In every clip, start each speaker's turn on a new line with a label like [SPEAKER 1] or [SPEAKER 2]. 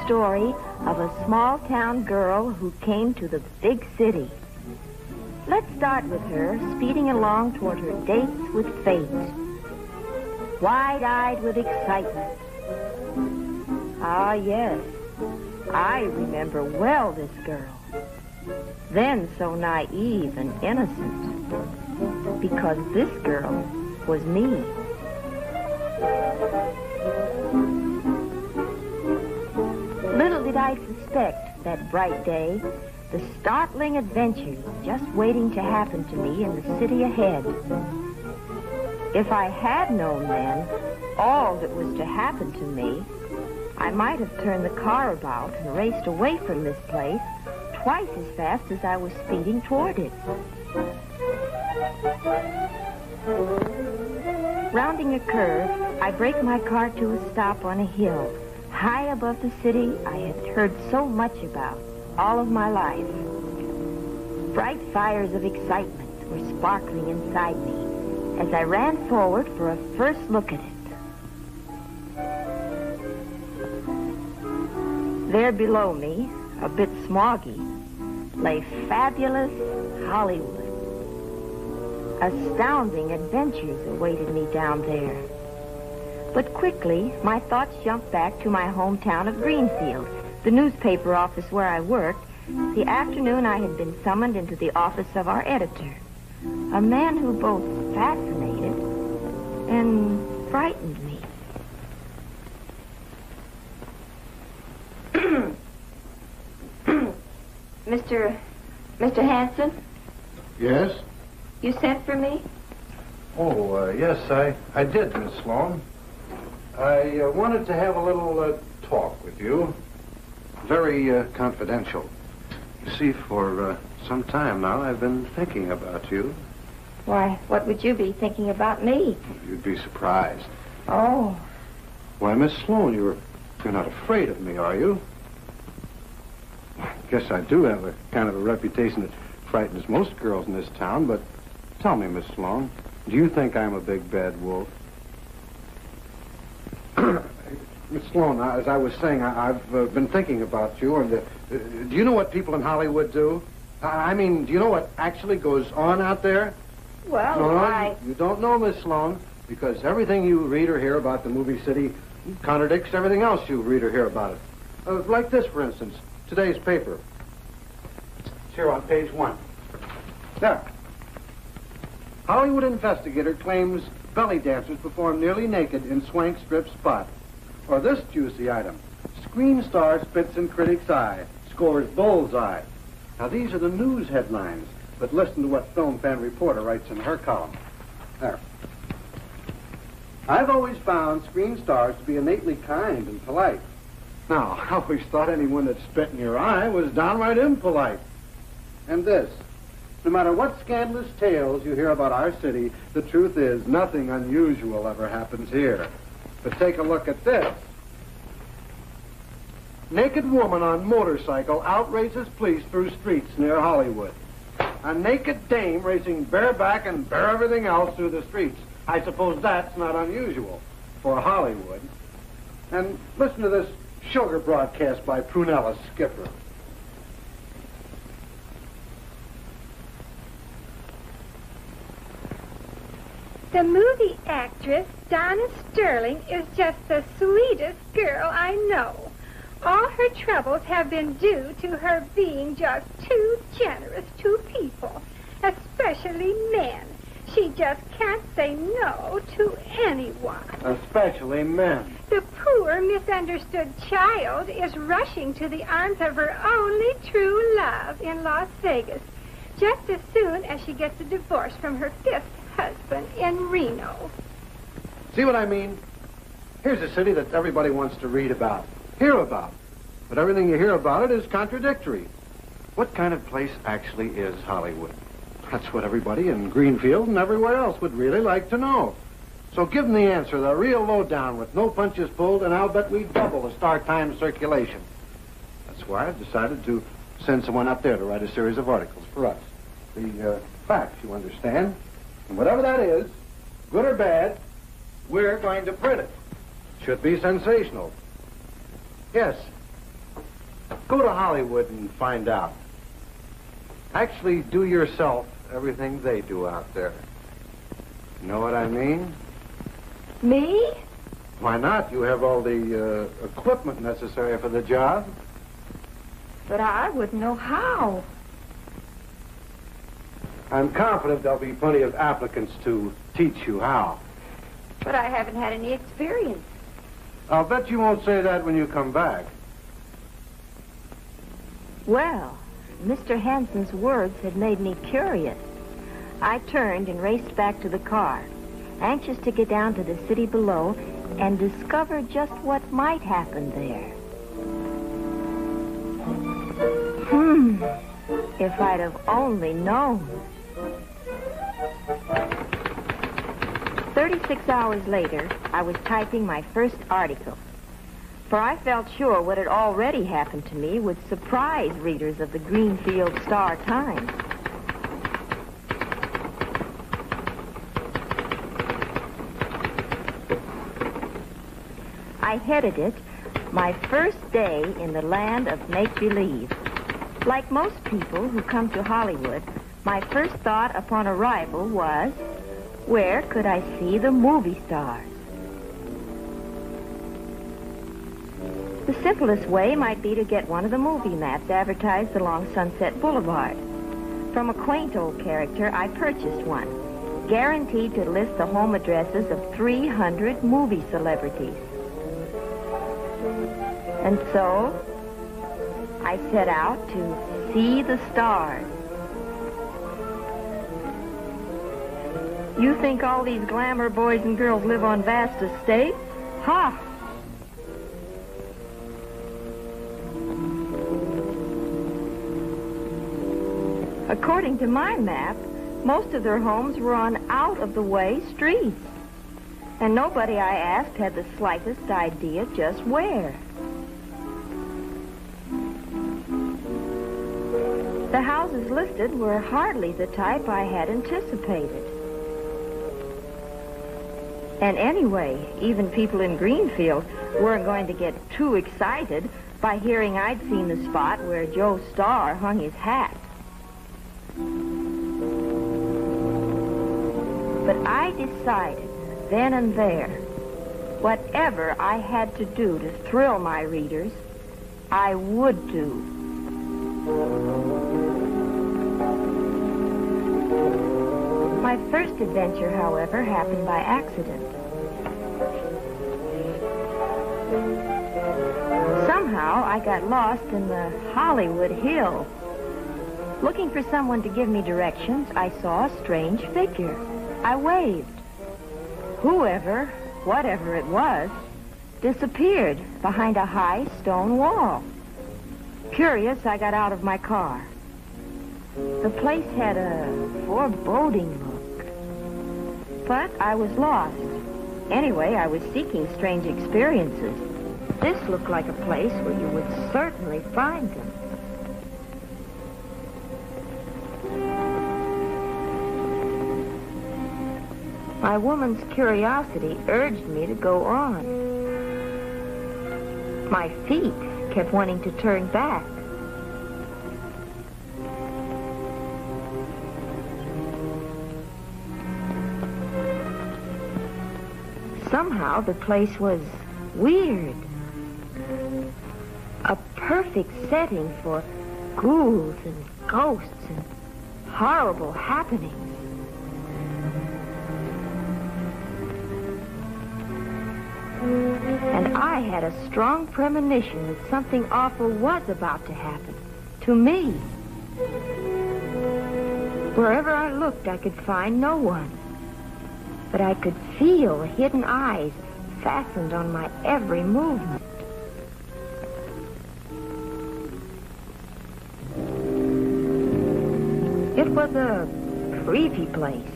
[SPEAKER 1] story of a small-town girl who came to the big city. Let's start with her speeding along toward her dates with fate, wide-eyed with excitement. Ah, yes, I remember well this girl, then so naive and innocent, because this girl was me. Little did I suspect that bright day the startling adventures just waiting to happen to me in the city ahead. If I had known then all that was to happen to me, I might have turned the car about and raced away from this place twice as fast as I was speeding toward it. Rounding a curve, I brake my car to a stop on a hill, high above the city I had heard so much about all of my life. Bright fires of excitement were sparkling inside me as I ran forward for a first look at it. There below me, a bit smoggy, lay fabulous Hollywood. Astounding adventures awaited me down there. But quickly, my thoughts jumped back to my hometown of Greenfield, the newspaper office where I worked, the afternoon I had been summoned into the office of our editor, a man who both fascinated and frightened me. Mr. Hanson?
[SPEAKER 2] Yes?
[SPEAKER 1] You sent for me?
[SPEAKER 2] Oh, yes, I did, Miss Sloan. I wanted to have a little talk with you. Very confidential. You see, for some time now, I've been thinking about you.
[SPEAKER 1] Why, what would you be thinking about me?
[SPEAKER 2] You'd be surprised.
[SPEAKER 1] Oh.
[SPEAKER 2] Why, Miss Sloan, you're not afraid of me, are you? I guess I do have a kind of a reputation that frightens most girls in this town, but tell me, Miss Sloan, do you think I'm a big bad wolf? Miss Sloan, as I was saying, I've been thinking about you, and do you know what people in Hollywood do? I mean, do you know what actually goes on out there?
[SPEAKER 1] Well,
[SPEAKER 2] No, you don't know, Miss Sloan, because everything you read or hear about the movie city contradicts everything else you read or hear about it. Like this, for instance, today's paper. It's here on page 1. There. Hollywood investigator claims belly dancers perform nearly naked in swank strip spot. Or this juicy item. Screen star spits in critic's eye, scores bullseye. Now, these are the news headlines, but listen to what film fan reporter writes in her column. There. I've always found screen stars to be innately kind and polite. Now, I always thought anyone that spit in your eye was downright impolite. And this. No matter what scandalous tales you hear about our city, the truth is nothing unusual ever happens here. But take a look at this. Naked woman on motorcycle outrages police through streets near Hollywood. A naked dame racing bareback and bare everything else through the streets. I suppose that's not unusual for Hollywood. And listen to this sugar broadcast by Prunella Skipper.
[SPEAKER 3] The movie actress Donna Sterling is just the sweetest girl I know. All her troubles have been due to her being just too generous to people, especially men. She just can't say no to anyone.
[SPEAKER 2] Especially men.
[SPEAKER 3] The poor, misunderstood child is rushing to the arms of her only true love in Las Vegas, just as soon as she gets a divorce from her fifth husband in Reno.
[SPEAKER 2] See what I mean? Here's a city that everybody wants to read about, hear about. But everything you hear about it is contradictory. What kind of place actually is Hollywood? That's what everybody in Greenfield and everywhere else would really like to know. So give them the answer, the real lowdown with no punches pulled, and I'll bet we double the Star Times circulation. That's why I've decided to send someone up there to write a series of articles for us. The facts, you understand. And whatever that is, good or bad, we're going to print it. Should be sensational. Yes, Go to Hollywood and find out. Actually, do yourself everything they do out there. Know what I mean?
[SPEAKER 1] Me?
[SPEAKER 2] Why not? You have all the equipment necessary for the job.
[SPEAKER 1] But I wouldn't know how.
[SPEAKER 2] I'm confident there'll be plenty of applicants to teach you how.
[SPEAKER 1] But I haven't had any experience.
[SPEAKER 2] I'll bet you won't say that when you come back.
[SPEAKER 1] Well, Mr. Hanson's words had made me curious. I turned and raced back to the car, anxious to get down to the city below and discover just what might happen there. If I'd have only known. 36 hours later, I was typing my first article. For I felt sure what had already happened to me would surprise readers of the Greenfield Star-Times. I headed it, My First Day in the Land of Make-Believe. Like most people who come to Hollywood, my first thought upon arrival was, where could I see the movie stars? The simplest way might be to get one of the movie maps advertised along Sunset Boulevard. From a quaint old character, I purchased one, guaranteed to list the home addresses of 300 movie celebrities. And so, I set out to see the stars. You think all these glamour boys and girls live on vast estates? Ha! According to my map, most of their homes were on out-of-the-way streets. And nobody I asked had the slightest idea just where. The houses listed were hardly the type I had anticipated. And anyway, even people in Greenfield weren't going to get too excited by hearing I'd seen the spot where Joe Starr hung his hat. But I decided then and there, whatever I had to do to thrill my readers, I would do. My first adventure, however, happened by accident. Somehow, I got lost in the Hollywood Hills. Looking for someone to give me directions, I saw a strange figure. I waved. Whoever, whatever it was, disappeared behind a high stone wall. Curious, I got out of my car. The place had a foreboding look. But I was lost. Anyway, I was seeking strange experiences. This looked like a place where you would certainly find them. My woman's curiosity urged me to go on. My feet kept wanting to turn back. Somehow the place was weird. A perfect setting for ghouls and ghosts and horrible happenings. And I had a strong premonition that something awful was about to happen to me. Wherever I looked, I could find no one. But I could feel hidden eyes fastened on my every movement. It was a creepy place.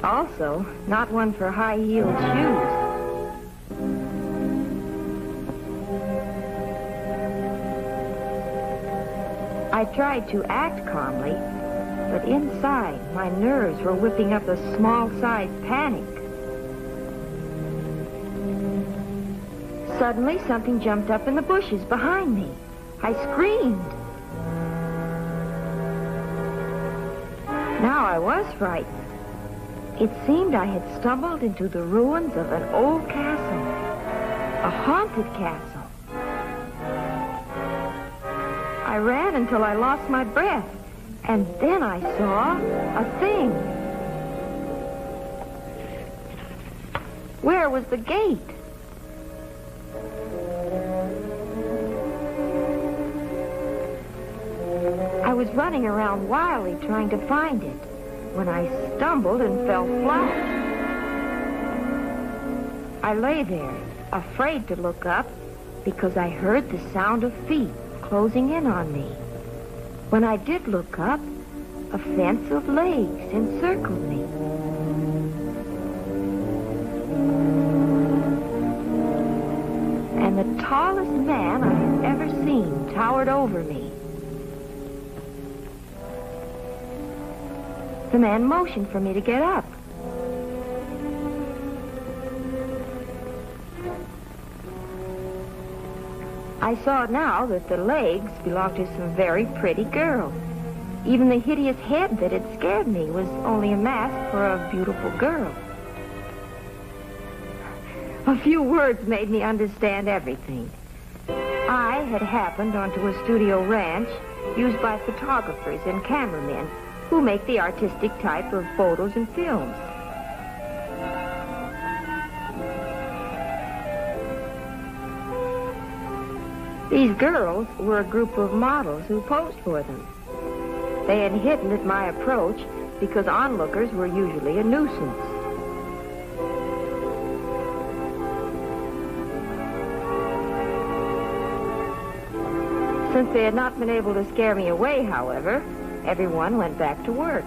[SPEAKER 1] Also, not one for high-heeled shoes. I tried to act calmly, but inside, my nerves were whipping up a small-sized panic. Suddenly, something jumped up in the bushes behind me. I screamed. Now I was frightened. It seemed I had stumbled into the ruins of an old castle, a haunted castle. I ran until I lost my breath, and then I saw a thing. Where was the gate? I was running around wildly trying to find it when I stumbled and fell flat. I lay there, afraid to look up because I heard the sound of feet closing in on me. When I did look up, a fence of legs encircled me. And the tallest man I had ever seen towered over me. The man motioned for me to get up. I saw now that the legs belonged to some very pretty girl. Even the hideous head that had scared me was only a mask for a beautiful girl. A few words made me understand everything. I had happened onto a studio ranch used by photographers and cameramen who make the artistic type of photos and films. These girls were a group of models who posed for them. They had hidden at my approach because onlookers were usually a nuisance. Since they had not been able to scare me away, however, everyone went back to work.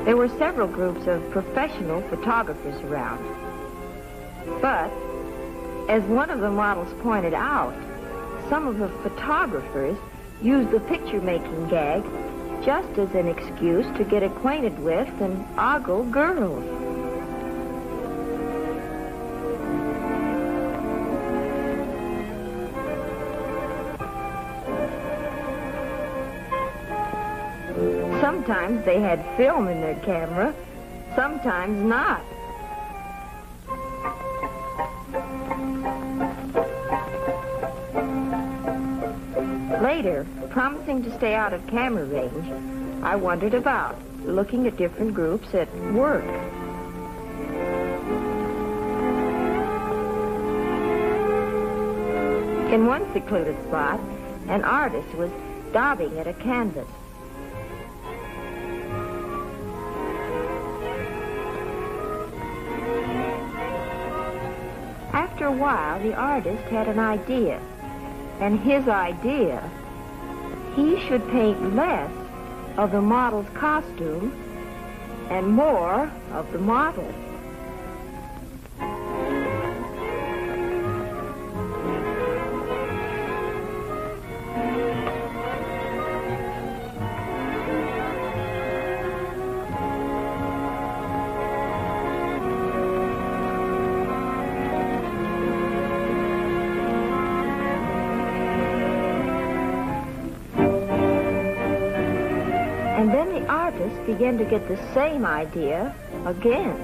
[SPEAKER 1] There were several groups of professional photographers around. But, as one of the models pointed out, some of the photographers used the picture-making gag just as an excuse to get acquainted with and ogle girls. Sometimes they had film in their camera, sometimes not. Later, promising to stay out of camera range, I wandered about, looking at different groups at work. In one secluded spot, an artist was daubing at a canvas. After a while, the artist had an idea. And his idea, he should paint less of the model's costume and more of the model. And then the artist began to get the same idea again.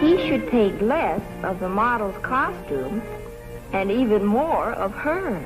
[SPEAKER 1] He should paint less of the model's costume and even more of her.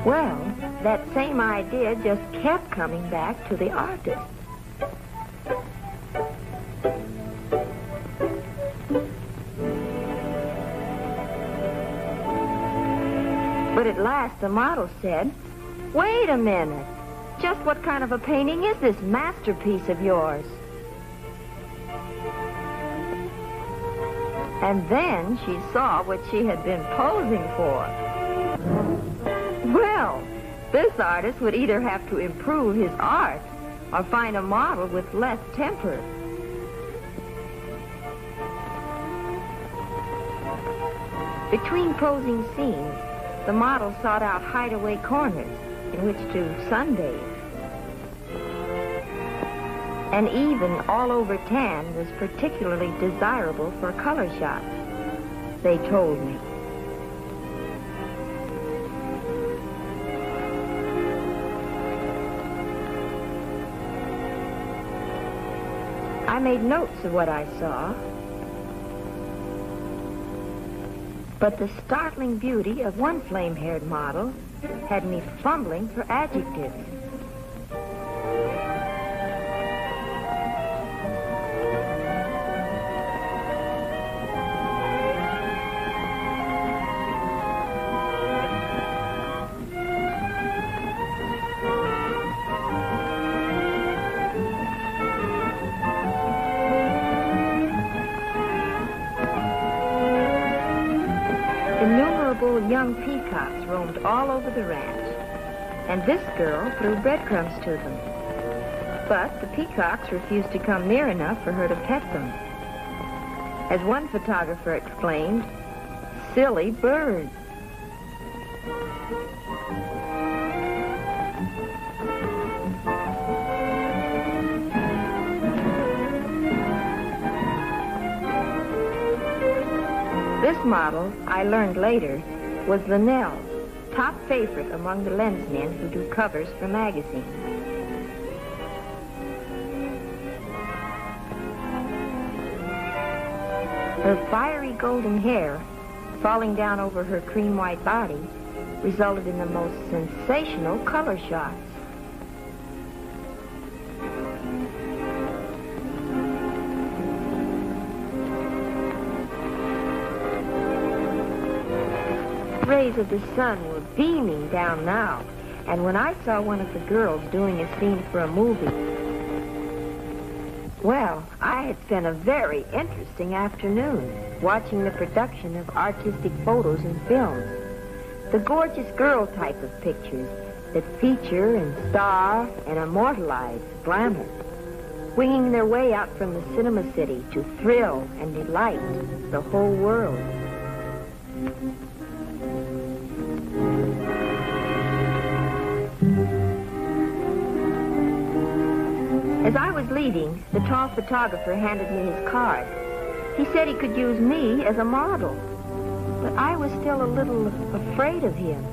[SPEAKER 1] Well, that same idea just kept coming back to the artist. But at last the model said, "Wait a minute. Just what kind of a painting is this masterpiece of yours?" And then she saw what she had been posing for. Well, this artist would either have to improve his art or find a model with less temper. Between posing scenes, the model sought out hideaway corners in which to sunbathe. And even all-over tan was particularly desirable for color shots, they told me. I made notes of what I saw, but the startling beauty of one flame-haired model had me fumbling for adjectives. Young peacocks roamed all over the ranch, and this girl threw breadcrumbs to them. But the peacocks refused to come near enough for her to pet them. As one photographer exclaimed, "Silly birds." This model, I learned later, was Linnell's top favorite among the lensmen who do covers for magazines. Her fiery golden hair, falling down over her cream-white body, resulted in the most sensational color shots. Rays of the sun were beaming down now, and when I saw one of the girls doing a scene for a movie, well, I had spent a very interesting afternoon watching the production of artistic photos and films, the gorgeous girl type of pictures that feature and star and immortalize glamour, winging their way out from the cinema city to thrill and delight the whole world. As I was leaving, the tall photographer handed me his card. He said he could use me as a model, but I was still a little afraid of him.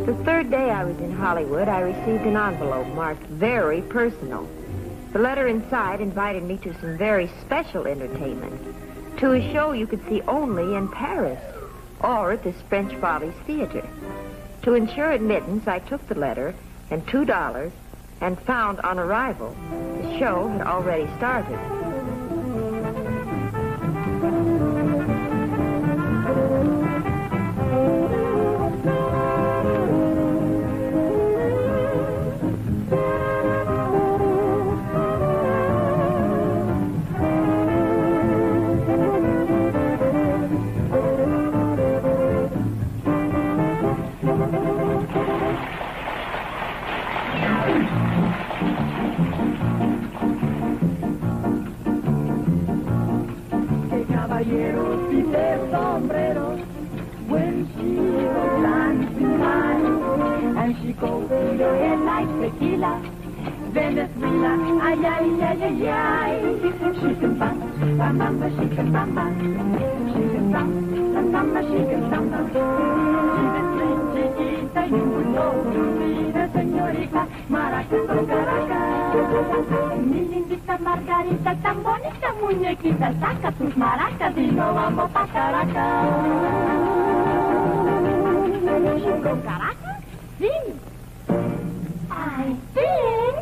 [SPEAKER 1] The third day I was in Hollywood, I received an envelope marked "Very Personal." The letter inside invited me to some very special entertainment, to a show you could see only in Paris or at this French Follies Theater. To ensure admittance, I took the letter and $2 and found on arrival the show had already started.
[SPEAKER 4] Venezuela, ay, ay, ay, ay, ay. She can bamba, she can bamba. She can bamba, she can bamba. She's a sweet chiquita, you would know. Mira, señorita, maracas con caracas. Mi lindita Margarita, tan bonita muñequita, saca tus maracas y no vamos pa' Caracas. ¿Con Caracas? Sí. I think.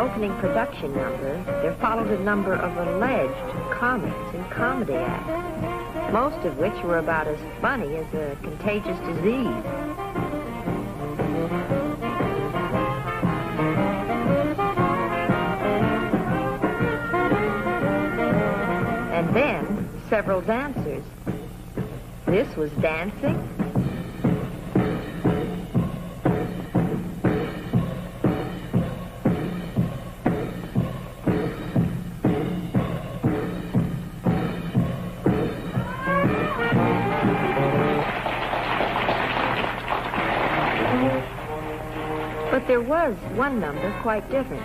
[SPEAKER 1] opening production number, there followed a number of alleged comments in comedy acts, most of which were about as funny as a contagious disease. And then, several dancers. This was dancing. But there was one number quite different.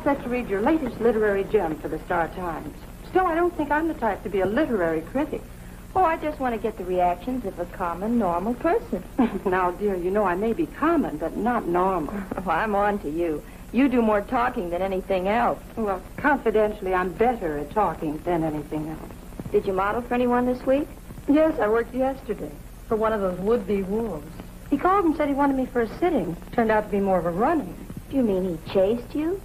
[SPEAKER 5] Set to read your latest literary gem for the Star Times. Still, I don't think I'm the type to be a literary critic.
[SPEAKER 1] Oh, I just want to get the reactions of a common, normal person.
[SPEAKER 5] Now, dear, you know I may be common, but not normal.
[SPEAKER 1] Oh, I'm on to you. You do more talking than anything else.
[SPEAKER 5] Well, confidentially, I'm better at talking than anything else.
[SPEAKER 1] Did you model for anyone this week?
[SPEAKER 5] Yes, I worked yesterday for one of those would-be wolves. He called and said he wanted me for a sitting. Turned out to be more of a running.
[SPEAKER 1] Do you mean he chased you?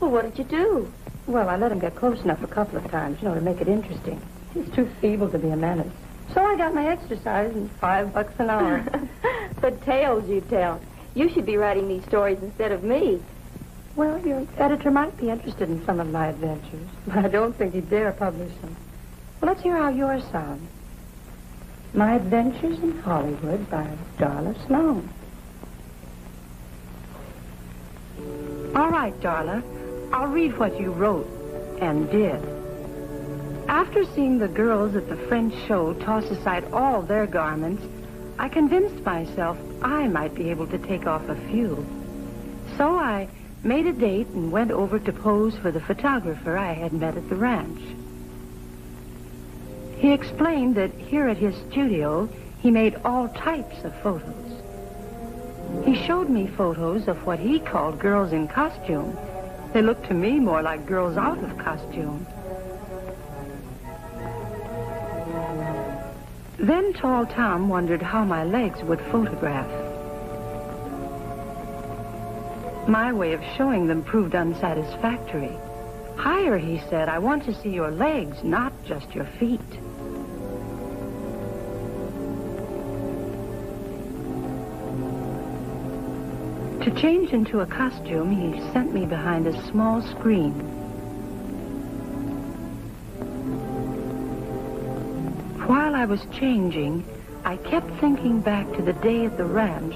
[SPEAKER 1] Well, what did you do?
[SPEAKER 5] Well, I let him get close enough a couple of times, to make it interesting. He's too feeble to be a menace. So I got my exercise and $5 an hour.
[SPEAKER 1] The tales you tell. You should be writing these stories instead of me.
[SPEAKER 5] Well, your editor might be interested in some of my adventures, but I don't think he'd dare publish them. Well, let's hear how yours sound. My Adventures in Hollywood by Darla Sloan. All right, Darla. I'll read what you wrote and did. After seeing the girls at the French show toss aside all their garments, I convinced myself I might be able to take off a few. So I made a date and went over to pose for the photographer I had met at the ranch. He explained that here at his studio, he made all types of photos. He showed me photos of what he called girls in costume. They looked to me more like girls out of costume. Then Tall Tom wondered how my legs would photograph. My way of showing them proved unsatisfactory. Higher, he said, I want to see your legs, not just your feet. To change into a costume, he sent me behind a small screen. While I was changing, I kept thinking back to the day at the ranch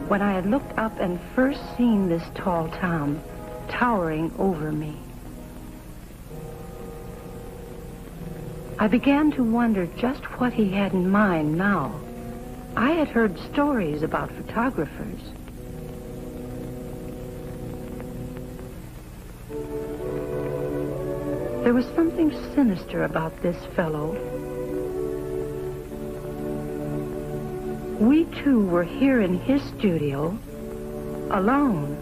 [SPEAKER 5] when I had looked up and first seen this Tall Tom towering over me. I began to wonder just what he had in mind now. I had heard stories about photographers. There was something sinister about this fellow. We two were here in his studio, alone.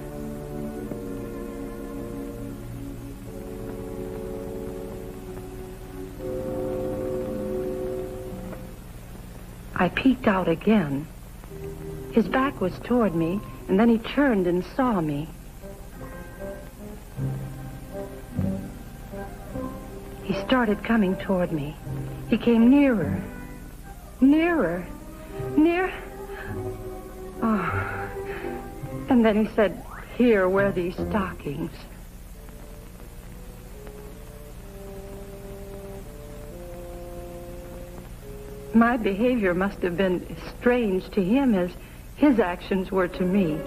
[SPEAKER 5] I peeked out again. His back was toward me, and then he turned and saw me. He started coming toward me. He came nearer. Nearer. Near. Oh. And then he said, "Here, wear these stockings." My behavior must have been strange to him as his actions were to me.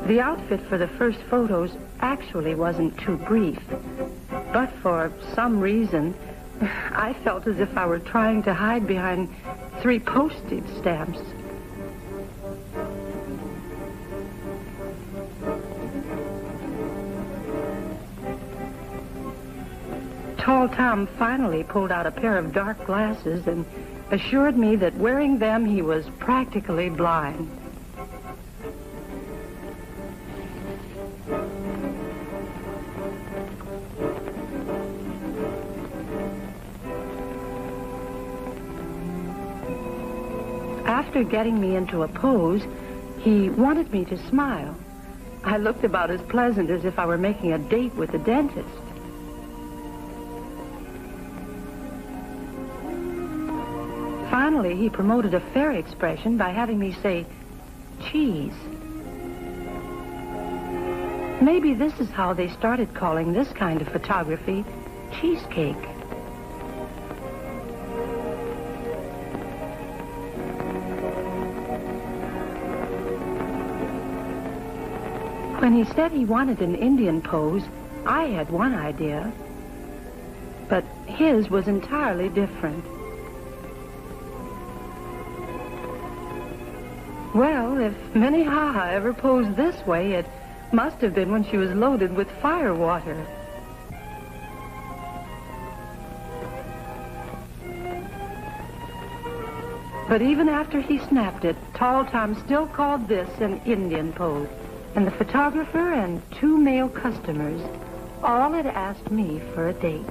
[SPEAKER 5] The outfit for the first photos actually wasn't too brief, but for some reason, I felt as if I were trying to hide behind 3 postage stamps. Tall Tom finally pulled out a pair of dark glasses and assured me that wearing them he was practically blind. After getting me into a pose, he wanted me to smile. I looked about as pleasant as if I were making a date with the dentist. Finally, he promoted a fair expression by having me say, "cheese." Maybe this is how they started calling this kind of photography cheesecake. When he said he wanted an Indian pose, I had one idea, but his was entirely different. Well, if Minnehaha ever posed this way, it must have been when she was loaded with fire water. But even after he snapped it, Tall Tom still called this an Indian pose. And the photographer and 2 male customers all had asked me for a date.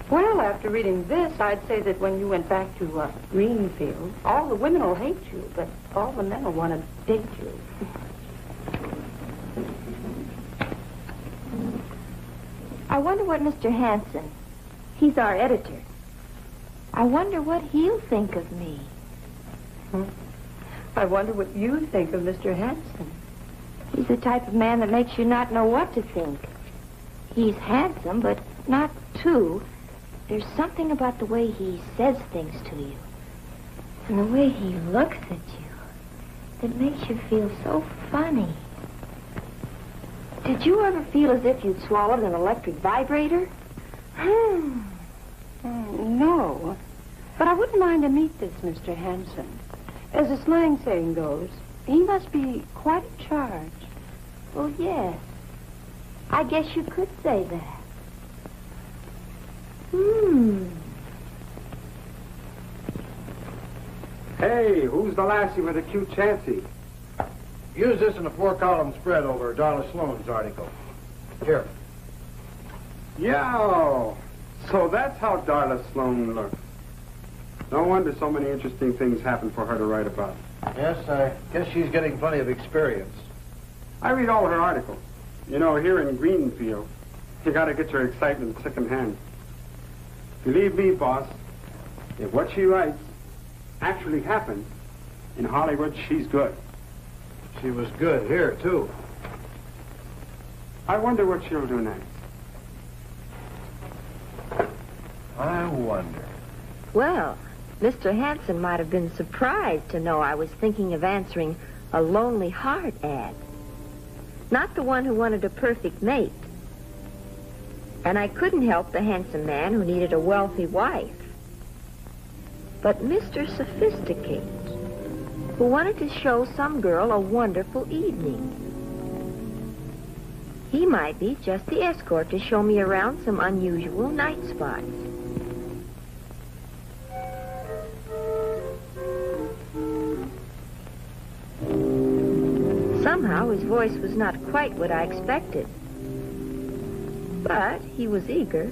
[SPEAKER 5] Well, after reading this, I'd say that when you went back to Greenfield, all the women will hate you, but all the men will want to date you.
[SPEAKER 1] I wonder what Mr. Hanson, he's our editor, I wonder what he'll think of me.
[SPEAKER 5] I wonder what you think of Mr. Hanson.
[SPEAKER 1] He's the type of man that makes you not know what to think. He's handsome, but not too. There's something about the way he says things to you, and the way he looks at you, that makes you feel so funny. Did you ever feel as if you'd swallowed an electric vibrator?
[SPEAKER 5] No. But I wouldn't mind to meet this Mr. Hanson. As the slang saying goes, he must be quite a charge.
[SPEAKER 1] Well, yes. I guess you could say that.
[SPEAKER 6] Hey, who's the lassie with the cute chancy?
[SPEAKER 2] Use this in a 4-column spread over Darla Sloane's article. Here.
[SPEAKER 6] Yo! So that's how Darla Sloane looks. No wonder so many interesting things happen for her to write about.
[SPEAKER 2] Yes, I guess she's getting plenty of experience.
[SPEAKER 6] I read all her articles. You know, here in Greenfield, you gotta get your excitement secondhand. Believe me, boss, if what she writes actually happens, in Hollywood, she's good.
[SPEAKER 2] She was good here, too.
[SPEAKER 6] I wonder what she'll do next.
[SPEAKER 2] I wonder.
[SPEAKER 1] Well, Mr. Hanson might have been surprised to know I was thinking of answering a Lonely Heart ad. Not the one who wanted a perfect mate. And I couldn't help the handsome man who needed a wealthy wife. But Mr. Sophisticate, who wanted to show some girl a wonderful evening. He might be just the escort to show me around some unusual night spots. Somehow his voice was not quite what I expected. But he was eager.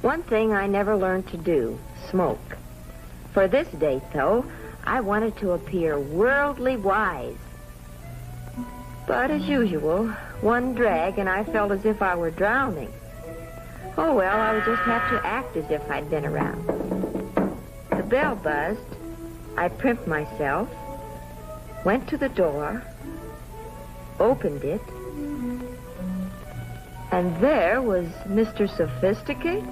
[SPEAKER 1] One thing I never learned to do, smoke. For this date, though, I wanted to appear worldly wise. But as usual, one drag and I felt as if I were drowning. Oh, well, I would just have to act as if I'd been around. The bell buzzed. I primped myself, went to the door, opened it, and there was Mr. Sophisticate.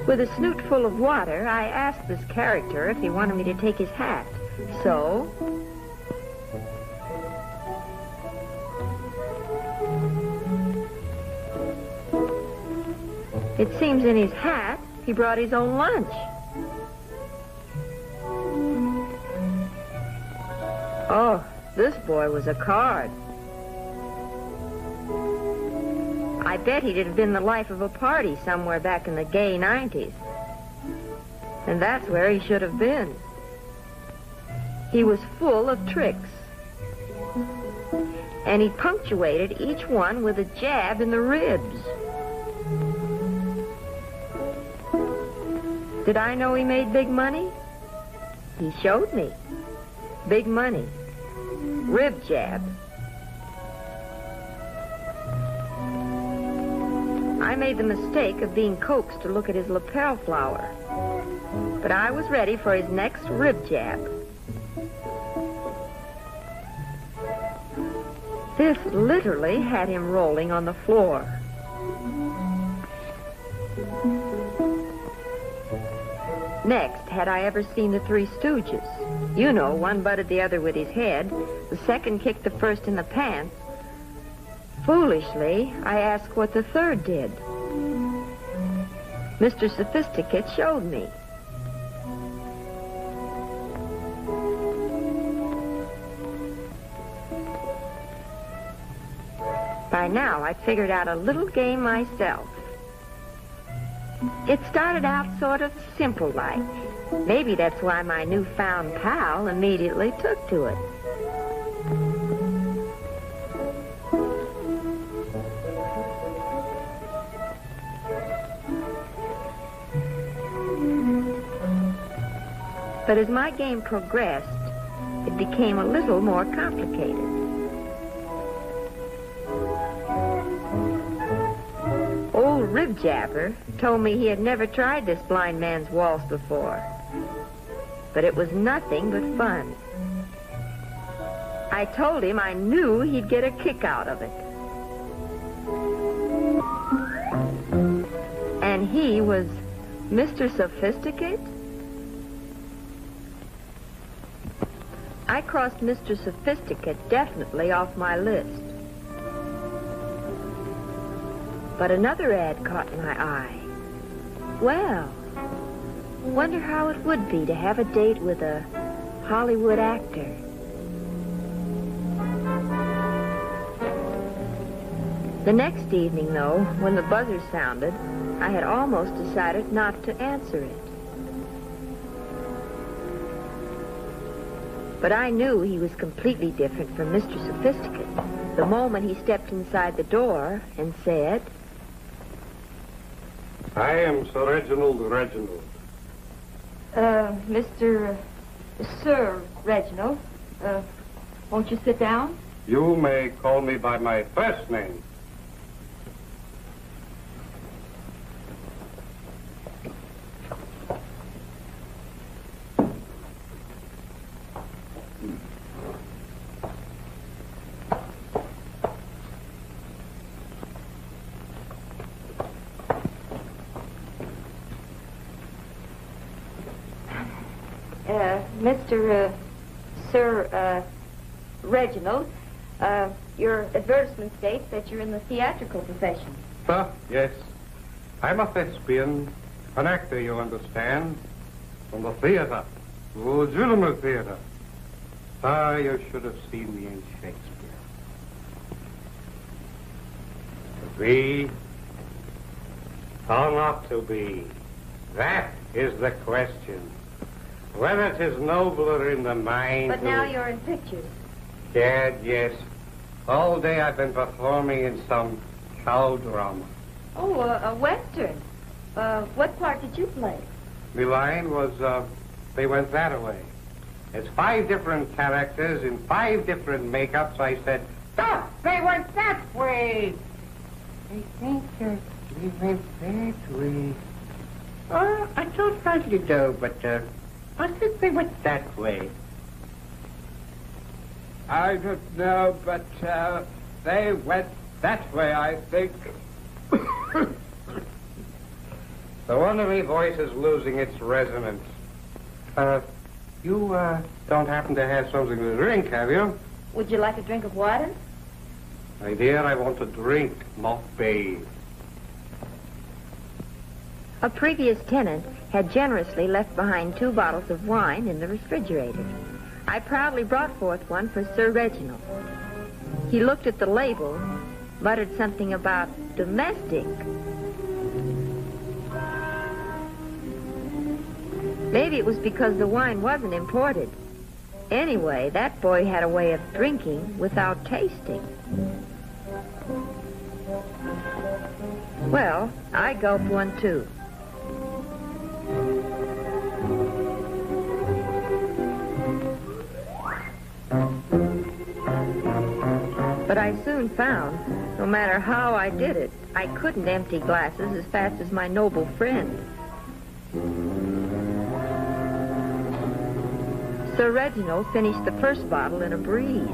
[SPEAKER 1] With a snoot full of water, I asked this character if he wanted me to take his hat. So, it seems in his hat, he brought his own lunch. Oh, this boy was a card. I bet he'd have been the life of a party somewhere back in the gay 90s. And that's where he should have been. He was full of tricks. And he punctuated each one with a jab in the ribs. Did I know he made big money? He showed me. Big money. Rib jab. I made the mistake of being coaxed to look at his lapel flower. But I was ready for his next rib jab. This literally had him rolling on the floor. Next, had I ever seen the Three Stooges? You know, one butted the other with his head. The second kicked the first in the pants. Foolishly, I asked what the third did. Mr. Sophisticate showed me. By now, I'd figured out a little game myself. It started out sort of simple-like. Maybe that's why my newfound pal immediately took to it. But as my game progressed, it became a little more complicated. Old Ribjabber told me he had never tried this blind man's waltz before, but it was nothing but fun. I told him I knew he'd get a kick out of it. And he was Mr. Sophisticate? I crossed Mr. Sophisticate definitely off my list. But another ad caught my eye. Well, wonder how it would be to have a date with a Hollywood actor. The next evening, though, when the buzzer sounded, I had almost decided not to answer it. But I knew he was completely different from Mr. Sophisticate the moment he stepped inside the door and said,
[SPEAKER 7] I am Sir Reginald Reginald.
[SPEAKER 8] Sir Reginald, won't you sit down?
[SPEAKER 7] You may call me by my first name.
[SPEAKER 8] Sir Reginald, your advertisement states that you're in the theatrical profession.
[SPEAKER 7] Yes. I'm a thespian, an actor, you understand, from the theater, the legitimate theater. You should have seen me in Shakespeare. To be or not to be, that is the question. Whether it is nobler in the mind...
[SPEAKER 8] But now you're in pictures.
[SPEAKER 7] Yes. All day I've been performing in some cow drama.
[SPEAKER 8] Oh, a Western. What part did you play?
[SPEAKER 7] The line was, they went that way. It's 5 different characters in 5 different makeups. I said, they went that way. I think they went that way. I don't rightly know, but I think they went that way.
[SPEAKER 6] I don't know, but they went that way, I think.
[SPEAKER 7] The one of me voice is losing its resonance. You don't happen to have something to drink, have you?
[SPEAKER 8] Would you like a drink of water?
[SPEAKER 7] My dear, I want to drink, not bathe.
[SPEAKER 1] A previous tenant had generously left behind 2 bottles of wine in the refrigerator. I proudly brought forth one for Sir Reginald. He looked at the label, muttered something about domestic. Maybe it was because the wine wasn't imported. Anyway, that boy had a way of drinking without tasting. Well, I gulped one too. But I soon found, no matter how I did it, I couldn't empty glasses as fast as my noble friend. Sir Reginald finished the first bottle in a breeze.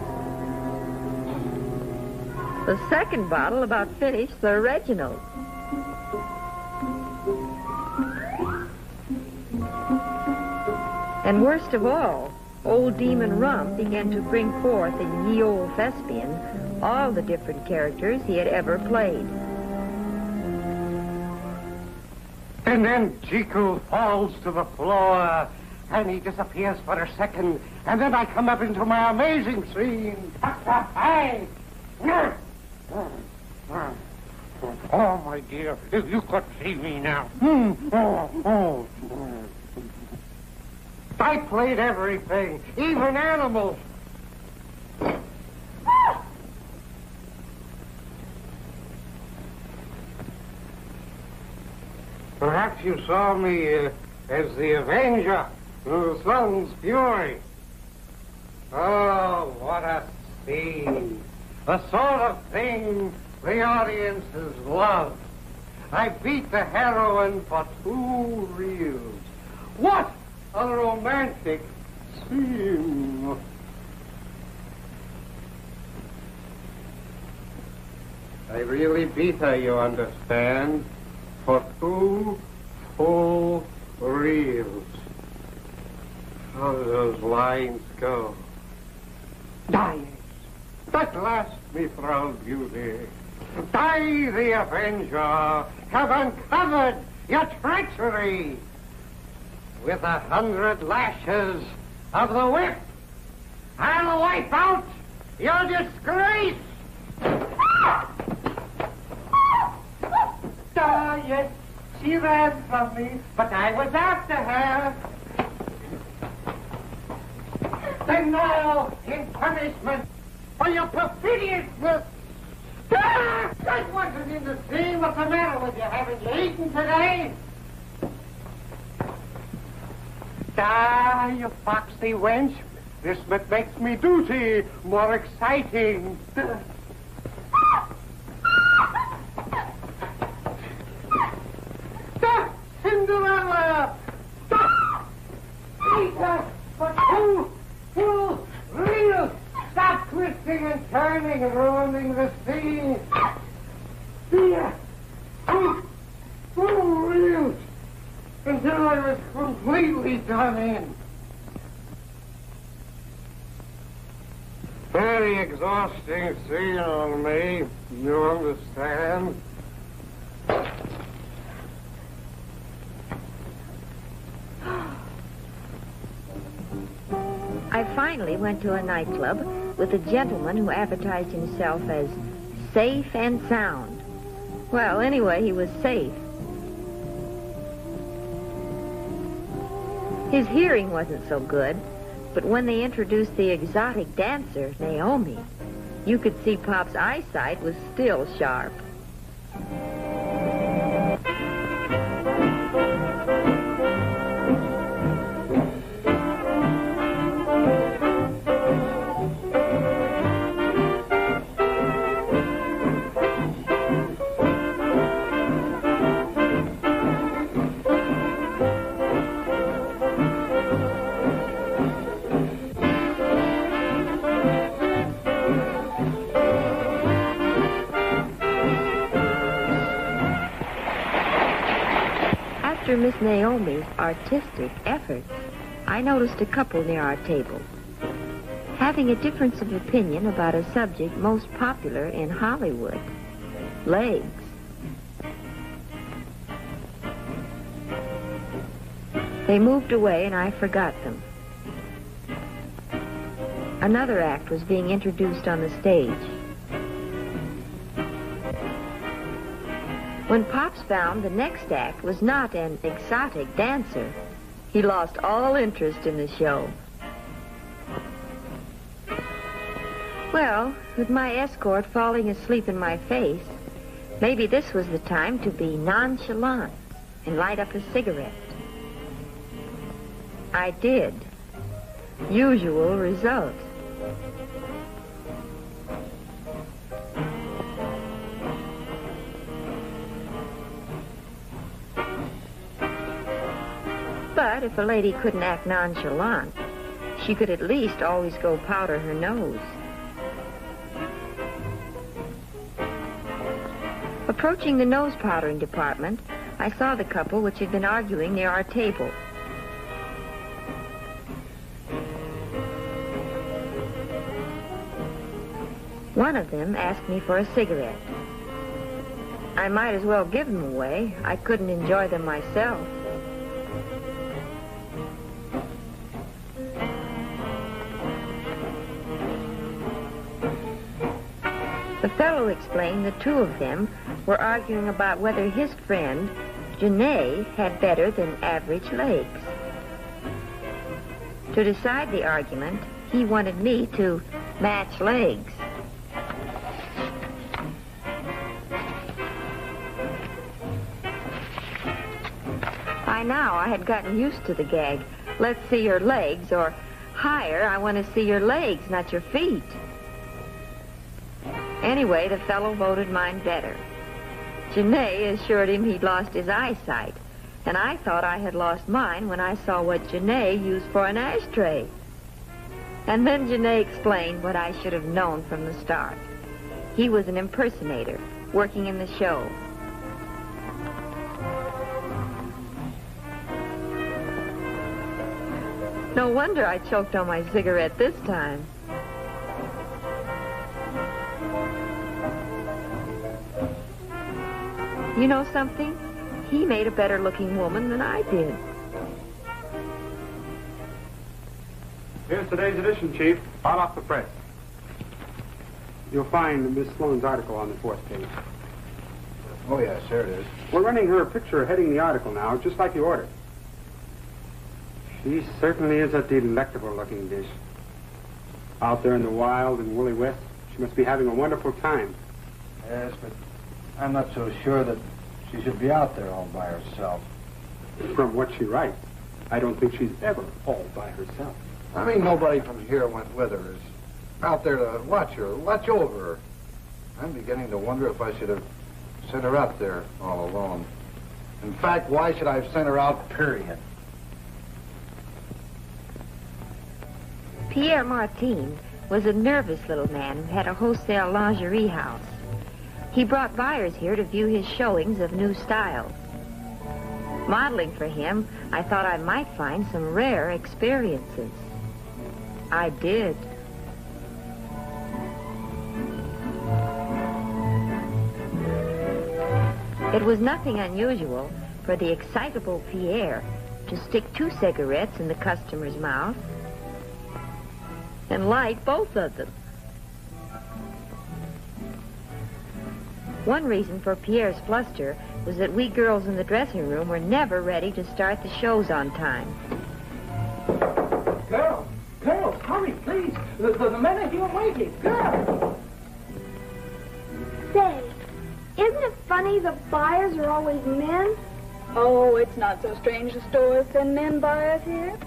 [SPEAKER 1] The second bottle about finished Sir Reginald. And worst of all, old Demon Rump began to bring forth in Ye Old Thespian all the different characters he had ever played.
[SPEAKER 7] And then Jekyll falls to the floor, and he disappears for a second, and then I come up into my amazing scene. Oh, my dear, if you could see me now. I played everything, even animals. Perhaps you saw me as the Avenger, the sun's fury. Oh, what a scene. The sort of thing the audiences love. I beat the heroine for 2 reels. What a romantic scene. I really beat her, you understand, for 2 full reels. How do those lines go? Die, at last, me proud beauty. Die, the avenger, have uncovered your treachery. With 100 lashes of the whip, I'll wipe out your disgrace. Yes, she ran from me, but I was after her. And now, in punishment for your perfidiousness, I wasn't in the sea. What's the matter with you? Haven't you eaten today? You foxy wench. This makes me duty more exciting. Cinderella! Peter, for 2 full reels! Stop twisting and turning and ruining the scene! Here! 2 full reels! Until I was completely done in. Very exhausting scene on me, you understand?
[SPEAKER 1] I finally went to a nightclub with a gentleman who advertised himself as safe and sound. Well, anyway, he was safe. His hearing wasn't so good, but when they introduced the exotic dancer, Naomi, you could see Pop's eyesight was still sharp. After Miss Naomi's artistic efforts, I noticed a couple near our table, having a difference of opinion about a subject most popular in Hollywood, legs. They moved away and I forgot them. Another act was being introduced on the stage. When Pops found the next act was not an exotic dancer, he lost all interest in the show. Well, with my escort falling asleep in my face, maybe this was the time to be nonchalant and light up a cigarette. I did. Usual result. But if a lady couldn't act nonchalant, she could at least always go powder her nose. Approaching the nose powdering department, I saw the couple which had been arguing near our table. One of them asked me for a cigarette. I might as well give them away. I couldn't enjoy them myself. The fellow explained the two of them were arguing about whether his friend, Janae, had better than average legs. To decide the argument, he wanted me to match legs. By now, I had gotten used to the gag, let's see your legs, or higher. I want to see your legs, not your feet. Anyway, the fellow voted mine better. Janae assured him he'd lost his eyesight, and I thought I had lost mine when I saw what Janae used for an ashtray. And then Janae explained what I should have known from the start. He was an impersonator, working in the show. No wonder I choked on my cigarette this time. You know something? He made a better-looking woman than I did.
[SPEAKER 6] Here's today's edition, Chief. Hot off the press. You'll find Miss Sloane's article on the 4th page.
[SPEAKER 2] Oh, yes, there it is.
[SPEAKER 6] We're running her a picture heading the article now, just like you ordered. She certainly is a delectable-looking dish. Out there in the wild and woolly West, she must be having a wonderful time.
[SPEAKER 2] Yes, but I'm not so sure that she should be out there all by herself.
[SPEAKER 6] From what she writes, I don't think she's ever all by herself.
[SPEAKER 2] I mean, nobody from here went with her. Is out there to watch her, watch over her. I'm beginning to wonder if I should have sent her out there all alone. In fact, why should I have sent her out, period?
[SPEAKER 1] Pierre Martin was a nervous little man who had a wholesale lingerie house. He brought buyers here to view his showings of new styles. Modeling for him, I thought I might find some rare experiences. I did. It was nothing unusual for the excitable Pierre to stick 2 cigarettes in the customer's mouth and light both of them. One reason for Pierre's fluster was that we girls in the dressing room were never ready to start the shows on time.
[SPEAKER 9] Girls, hurry, please. The men are here waiting. Girls!
[SPEAKER 3] Say, isn't it funny the buyers are always men?
[SPEAKER 10] Oh, it's not so strange the stores send men buyers here.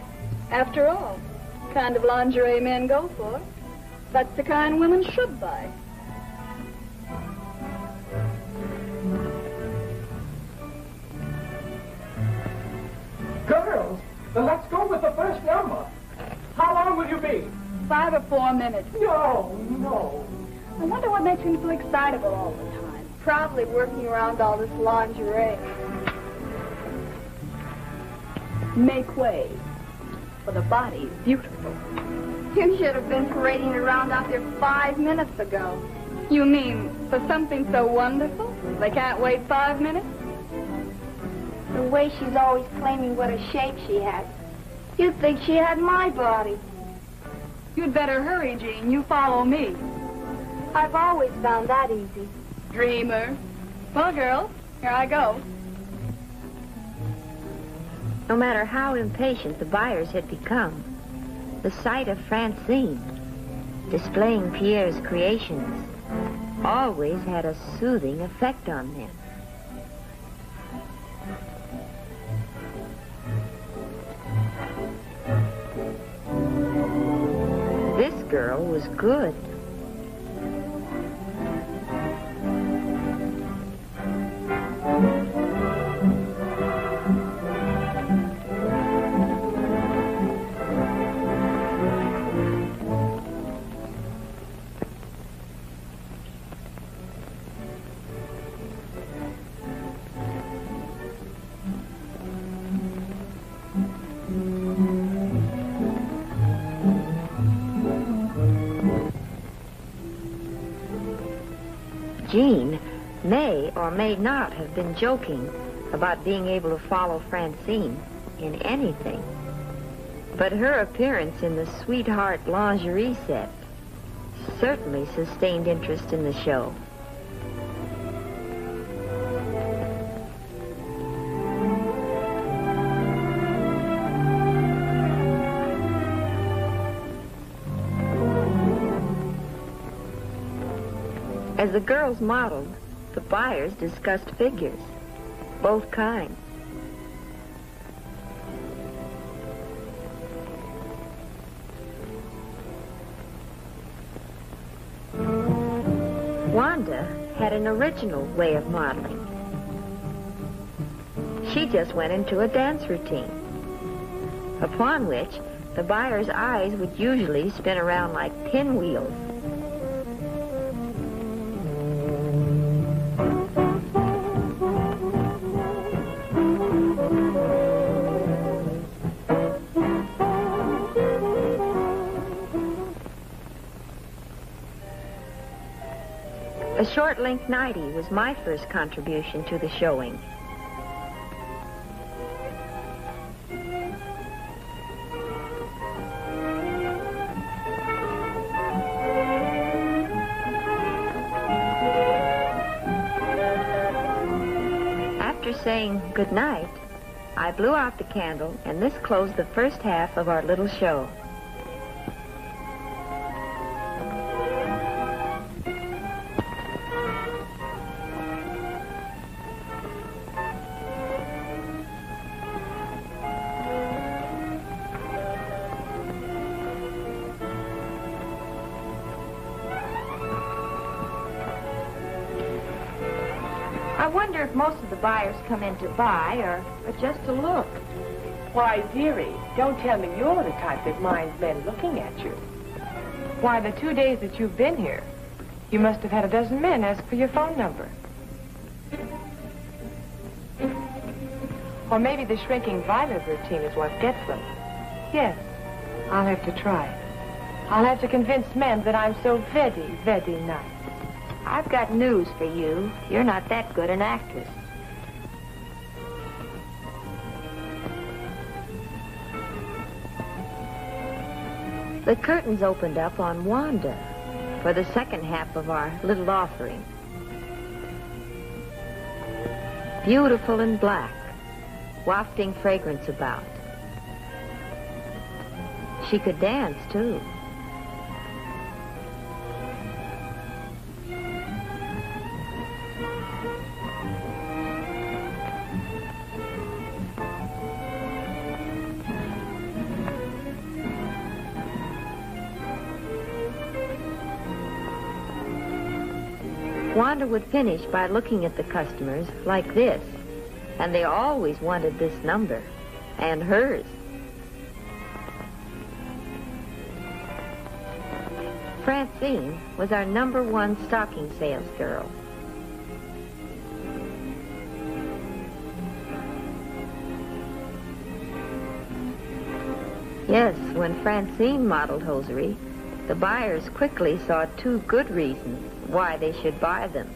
[SPEAKER 10] After all, the kind of lingerie men go for, that's the kind women should buy.
[SPEAKER 9] Girls, let's go with the first number. How long will you be?
[SPEAKER 10] 5 or 4 minutes.
[SPEAKER 9] No.
[SPEAKER 10] I wonder what makes him so excitable all the time. Probably working around all this lingerie. Make way, for the body's beautiful.
[SPEAKER 3] You should have been parading around out there 5 minutes ago.
[SPEAKER 10] You mean for something so wonderful, they can't wait 5 minutes?
[SPEAKER 3] The way she's always claiming what a shape she has. You'd think she had my body.
[SPEAKER 10] You'd better hurry, Jean. You follow me.
[SPEAKER 3] I've always found that easy.
[SPEAKER 10] Dreamer. Well, girls, here I go.
[SPEAKER 1] No matter how impatient the buyers had become, the sight of Francine displaying Pierre's creations always had a soothing effect on them. This girl was good. Jean may or may not have been joking about being able to follow Francine in anything. But her appearance in the Sweetheart lingerie set certainly sustained interest in the show. As the girls modeled, the buyers discussed figures, both kinds. Wanda had an original way of modeling. She just went into a dance routine, upon which the buyer's eyes would usually spin around like pinwheels. A short length nightie was my first contribution to the showing. After saying good night, I blew out the candle, and this closed the first half of our little show. I wonder if most of the buyers come in to buy or just to look.
[SPEAKER 5] Why, dearie, don't tell me you're the type that minds men looking at you. Why, the 2 days that you've been here, you must have had a dozen men ask for your phone number. Or maybe the shrinking violet routine is what gets them. Yes, I'll have to try. I'll have to convince men that I'm so very, very nice.
[SPEAKER 1] I've got news for you. You're not that good an actress. The curtains opened up on Wanda for the second half of our little offering. Beautiful in black, wafting fragrance about. She could dance, too. Wanda would finish by looking at the customers like this, and they always wanted this number, and hers. Francine was our #1 stocking sales girl. Yes, when Francine modeled hosiery, the buyers quickly saw 2 good reasons why they should buy them.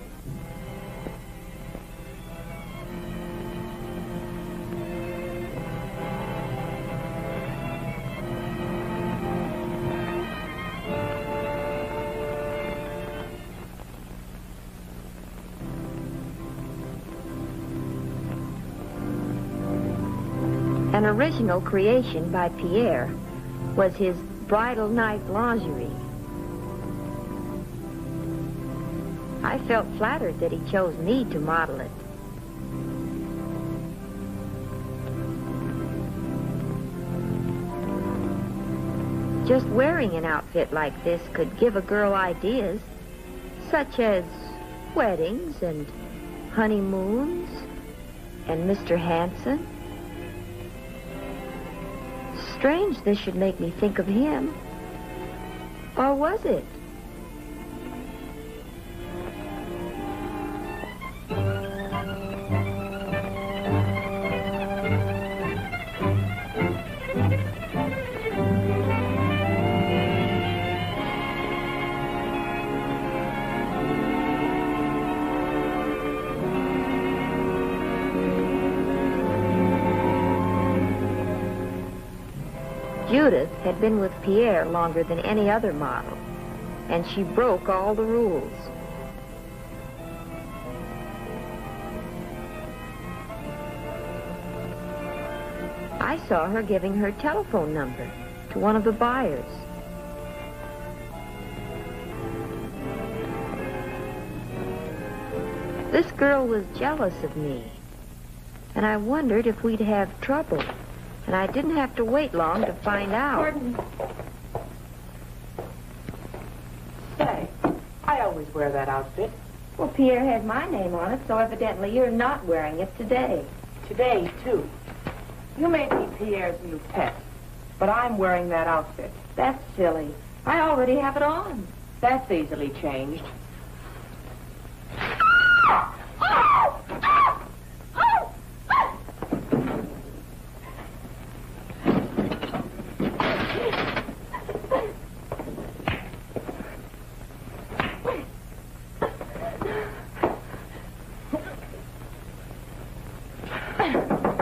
[SPEAKER 1] An original creation by Pierre was his bridal night lingerie. I felt flattered that he chose me to model it. Just wearing an outfit like this could give a girl ideas, such as weddings and honeymoons and Mr. Hanson. Strange this should make me think of him. Or was it? Judith had been with Pierre longer than any other model, and she broke all the rules. I saw her giving her telephone number to one of the buyers. This girl was jealous of me, and I wondered if we'd have trouble. And I didn't have to wait long to find out.
[SPEAKER 5] Pardon me. Say, I always always wear that outfit.
[SPEAKER 8] Well, Pierre had my name on it, so evidently you're not wearing it today.
[SPEAKER 5] Today, too. You may be Pierre's new pet, but I'm wearing that outfit.
[SPEAKER 8] That's silly. I already have it on.
[SPEAKER 5] That's easily changed.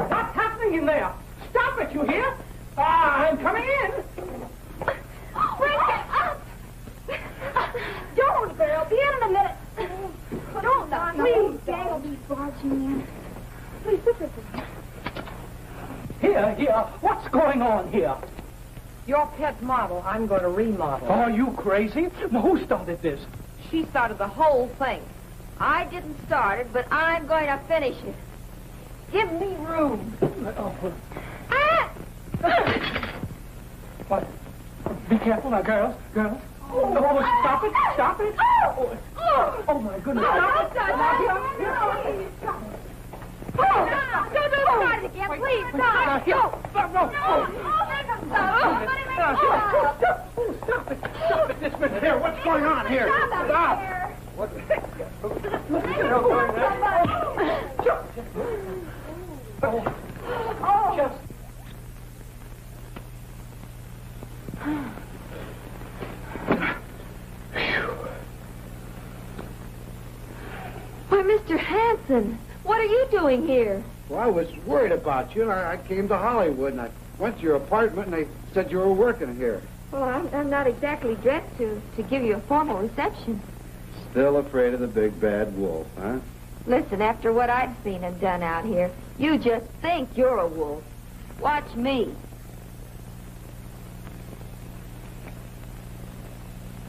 [SPEAKER 9] What's happening in there? Stop it, you hear? I'm coming in.
[SPEAKER 10] Don't, girl. Be in a minute. Don't, now, please. Dad will be barging in. Please, sit with me.
[SPEAKER 9] Here. What's going on here?
[SPEAKER 5] Your pet model, I'm going to remodel.
[SPEAKER 9] Are you crazy? Now, who started this?
[SPEAKER 8] She started the whole thing. I didn't start it, but I'm going to finish it. Give me room.
[SPEAKER 9] What? Be careful now, girls. Oh, stop it. Oh, my goodness.
[SPEAKER 3] Don't try it again, please. Stop.
[SPEAKER 9] Stop it this minute. Here, what's going on here? Stop. What? Just.
[SPEAKER 8] Why, Mr. Hanson, what are you doing here?
[SPEAKER 2] Well, I was worried about you, and I came to Hollywood, and I went to your apartment, and they said you were working here.
[SPEAKER 8] Well, I'm not exactly dressed to give you a formal reception.
[SPEAKER 2] Still afraid of the big bad wolf, huh?
[SPEAKER 8] Listen, after what I've seen and done out here, you just think you're a wolf. Watch me.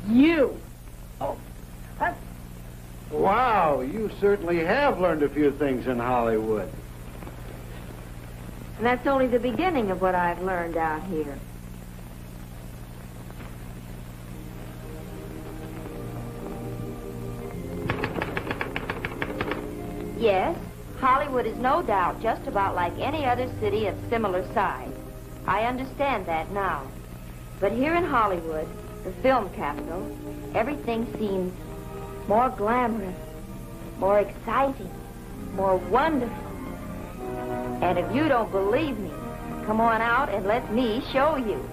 [SPEAKER 5] You.
[SPEAKER 2] Wow, you certainly have learned a few things in Hollywood.
[SPEAKER 8] And that's only the beginning of what I've learned out here. Yes, Hollywood is no doubt just about like any other city of similar size. I understand that now. But here in Hollywood, the film capital, everything seems more glamorous, more exciting, more wonderful. And if you don't believe me, come on out and let me show you.